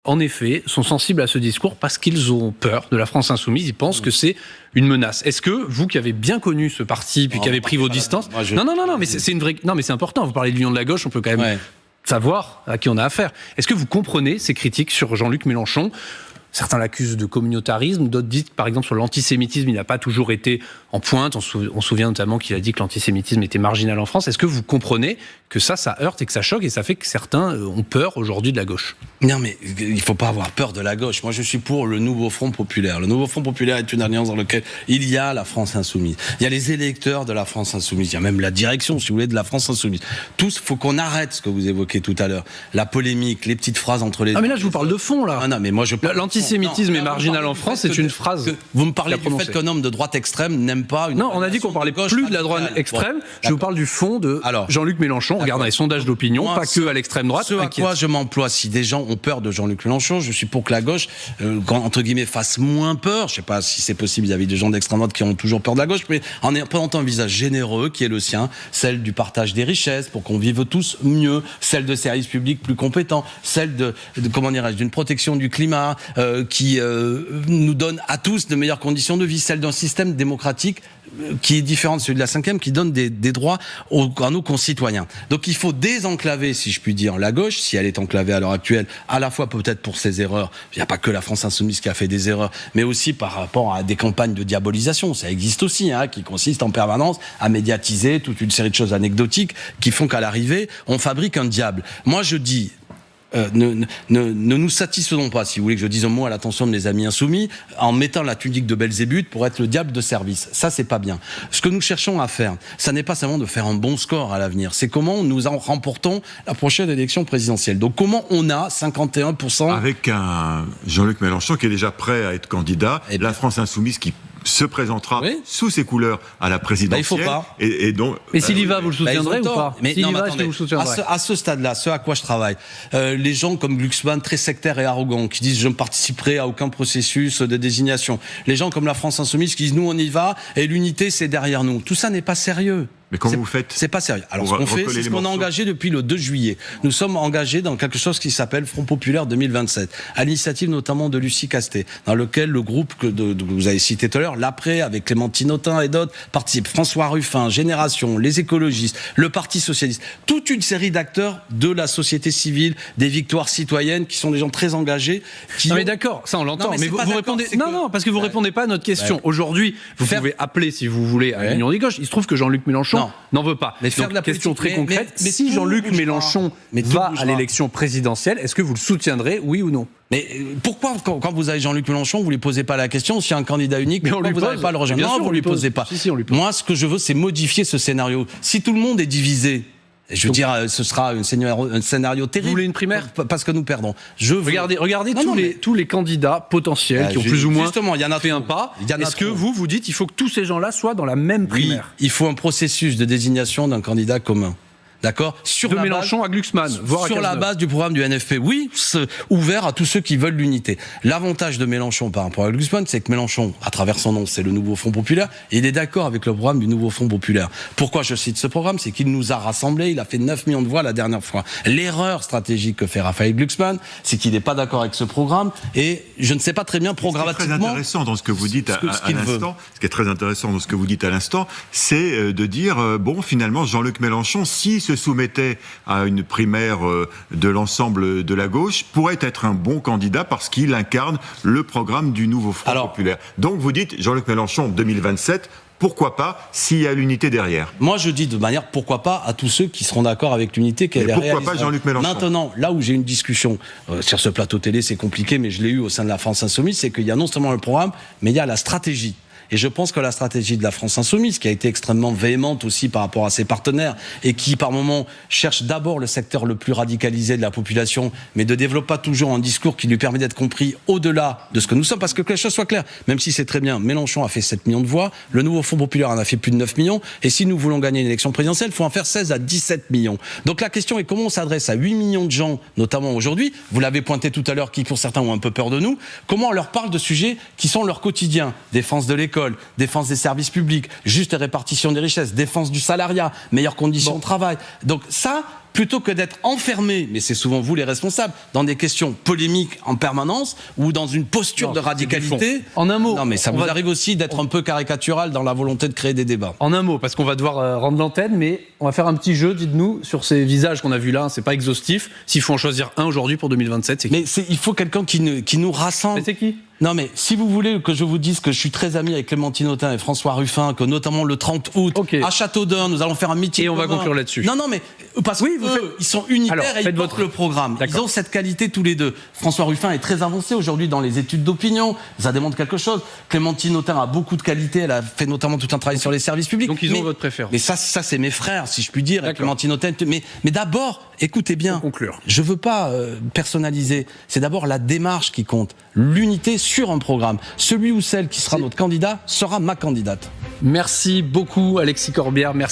en effet, sont sensibles à ce discours parce qu'ils ont peur de la France insoumise. Ils pensent que c'est une menace. Est-ce que vous, qui avez bien connu ce parti, puis qui avez pris vos distances... Non, mais c'est une vraie... Non, mais c'est important. Vous parlez de l'union de la gauche, on peut quand même savoir à qui on a affaire. Est-ce que vous comprenez ces critiques sur Jean-Luc Mélenchon ? Certains l'accusent de communautarisme, d'autres disent, par exemple, sur l'antisémitisme, il n'a pas toujours été en pointe. On se souvient notamment qu'il a dit que l'antisémitisme était marginal en France. Est-ce que vous comprenez que ça heurte et que ça choque et ça fait que certains ont peur aujourd'hui de la gauche ? Non, mais il ne faut pas avoir peur de la gauche. Moi, je suis pour le nouveau Front populaire. Le nouveau Front populaire est une alliance dans laquelle il y a la France insoumise. Il y a les électeurs de la France insoumise. Il y a même la direction, si vous voulez, de la France insoumise. Tous, il faut qu'on arrête ce que vous évoquez tout à l'heure. La polémique, les petites phrases entre les... Ah, mais là, je vous parle de fond, là. Ah non, mais moi, je parle... L'antisémitisme est marginal en France, c'est une phrase. Vous me parlez du fait qu'un homme de droite extrême n'aime pas une... Non, on a dit qu'on parlait plus de la droite extrême. Je vous parle du fond de Jean-Luc Mélenchon. Regarde les sondages d'opinion, pas que à l'extrême droite. Ce à quoi je m'emploie, si des gens ont peur de Jean-Luc Mélenchon, je suis pour que la gauche, entre guillemets, fasse moins peur. Je ne sais pas si c'est possible, il y avait des gens d'extrême droite qui ont toujours peur de la gauche, mais en présentant un visage généreux qui est le sien, celle du partage des richesses pour qu'on vive tous mieux, celle de services publics plus compétents, celle d'une protection du climat qui nous donne à tous de meilleures conditions de vie, celle d'un système démocratique qui est différent de celui de la 5e, qui donne des droits à nos concitoyens. Donc il faut désenclaver, si je puis dire, la gauche, si elle est enclavée à l'heure actuelle, à la fois peut-être pour ses erreurs, il n'y a pas que la France insoumise qui a fait des erreurs, mais aussi par rapport à des campagnes de diabolisation, ça existe aussi, qui consiste en permanence à médiatiser toute une série de choses anecdotiques qui font qu'à l'arrivée, on fabrique un diable. Moi je dis... ne nous satisfaisons pas, si vous voulez que je dise un mot à l'attention de mes amis insoumis, en mettant la tunique de Belzébuth pour être le diable de service. Ça, c'est pas bien. Ce que nous cherchons à faire, ça n'est pas seulement de faire un bon score à l'avenir, c'est comment nous en remportons la prochaine élection présidentielle. Donc comment on a 51%... Avec un Jean-Luc Mélenchon qui est déjà prêt à être candidat, la France insoumise qui se présentera sous ses couleurs à la présidentielle. Il faut pas. Et donc, mais s'il y va, vous le soutiendrez ou pas? À ce stade-là, ce à quoi je travaille, les gens comme Glucksmann, très sectaires et arrogants, qui disent je ne participerai à aucun processus de désignation. Les gens comme la France insoumise qui disent nous on y va et l'unité c'est derrière nous. Tout ça n'est pas sérieux. Mais comment vous faites? C'est pas sérieux. Alors ce qu'on fait, c'est ce qu'on a engagé depuis le 2 juillet. Nous sommes engagés dans quelque chose qui s'appelle Front populaire 2027, à l'initiative notamment de Lucie Castet, dans lequel le groupe que vous avez cité tout à l'heure, l'Après, avec Clémentine Autain et d'autres, participe. François Ruffin, Génération, les écologistes, le Parti socialiste, toute une série d'acteurs de la société civile, des victoires citoyennes, qui sont des gens très engagés. Non mais d'accord, ça on l'entend. Mais vous répondez... Non, parce que vous répondez pas à notre question. Aujourd'hui, vous pouvez appeler, si vous voulez, à l'Union des gauches. Il se trouve que Jean-Luc Mélenchon n'en veut pas. Mais faire de la question très concrète, mais si Jean-Luc Mélenchon va à l'élection présidentielle, est-ce que vous le soutiendrez, oui ou non? Mais pourquoi, quand vous avez Jean-Luc Mélenchon, vous ne lui posez pas la question s'il y a un candidat unique, mais pourquoi vous n'avez pas le rejoindre? Non, vous ne lui posez pas. Si, on lui pose. Moi, ce que je veux, c'est modifier ce scénario. Si tout le monde est divisé, je veux dire, ce sera un scénario terrible. Vous voulez une primaire? Parce que nous perdons. Regardez tous les candidats potentiels qui ont plus ou moins fait un pas. Est-ce que vous dites qu'il faut que tous ces gens-là soient dans la même primaire? Oui, il faut un processus de désignation d'un candidat commun. D'accord? De Mélenchon à Glucksmann, voire à sur la base du programme du NFP. Oui, ouvert à tous ceux qui veulent l'unité. L'avantage de Mélenchon par rapport à Glucksmann, c'est que Mélenchon, à travers son nom, c'est le nouveau Front populaire, et il est d'accord avec le programme du nouveau Front populaire. Pourquoi je cite ce programme? C'est qu'il nous a rassemblés, il a fait 9 millions de voix la dernière fois. L'erreur stratégique que fait Raphaël Glucksmann, c'est qu'il n'est pas d'accord avec ce programme, et je ne sais pas très bien programmatiquement... Ce qui est très intéressant dans ce que vous dites à l'instant, ce qui est très intéressant dans ce que vous dites à l'instant, c'est de dire, bon, finalement, Jean-Luc Mélenchon, si se soumettait à une primaire de l'ensemble de la gauche, pourrait être un bon candidat parce qu'il incarne le programme du nouveau Front populaire. Donc vous dites, Jean-Luc Mélenchon 2027, pourquoi pas, s'il y a l'unité derrière? Moi, je dis de manière, pourquoi pas à tous ceux qui seront d'accord avec l'unité qu'elle est réalisée. Pourquoi pas Jean-Luc Mélenchon? Maintenant, là où j'ai une discussion, sur ce plateau télé, c'est compliqué, mais je l'ai eu au sein de la France Insoumise, c'est qu'il y a non seulement le programme, mais il y a la stratégie. Et je pense que la stratégie de la France Insoumise, qui a été extrêmement véhémente aussi par rapport à ses partenaires, et qui par moments cherche d'abord le secteur le plus radicalisé de la population, mais ne développe pas toujours un discours qui lui permet d'être compris au-delà de ce que nous sommes, parce que les choses soient claires, même si c'est très bien, Mélenchon a fait 7 millions de voix, le nouveau Front populaire en a fait plus de 9 millions, et si nous voulons gagner une élection présidentielle, il faut en faire 16 à 17 millions. Donc la question est comment on s'adresse à 8 millions de gens, notamment aujourd'hui, vous l'avez pointé tout à l'heure, qui pour certains ont un peu peur de nous, comment on leur parle de sujets qui sont leur quotidien, défense de l'école, défense des services publics, juste répartition des richesses, défense du salariat, meilleures conditions de travail. Donc ça, plutôt que d'être enfermé, mais c'est souvent vous les responsables, dans des questions polémiques en permanence ou dans une posture de radicalité. En un mot. Non, mais ça vous arrive aussi d'être un peu caricatural dans la volonté de créer des débats. En un mot, parce qu'on va devoir rendre l'antenne, mais on va faire un petit jeu, dites-nous, sur ces visages qu'on a vus là, c'est pas exhaustif. S'il faut en choisir un aujourd'hui pour 2027, c'est qui? Mais il faut quelqu'un qui nous rassemble. Mais c'est qui? Non, mais si vous voulez que je vous dise que je suis très ami avec Clémentine Autain et François Ruffin, que notamment le 30 août, à Châteaudun, nous allons faire un meeting. Et on va conclure là-dessus. Non, mais parce ils sont unitaires et ils portent le programme. Ils ont cette qualité tous les deux. François Ruffin est très avancé aujourd'hui dans les études d'opinion. Ça démontre quelque chose. Clémentine Autain a beaucoup de qualité. Elle a fait notamment tout un travail sur les services publics. Donc ils ont votre préférence. Mais ça c'est mes frères, si je puis dire. Et Clémentine Autain. Mais d'abord, écoutez bien. Pour conclure. Je veux pas personnaliser. C'est d'abord la démarche qui compte. L'unité sur un programme. Celui ou celle qui sera notre candidat sera ma candidate. Merci beaucoup Alexis Corbière. Merci.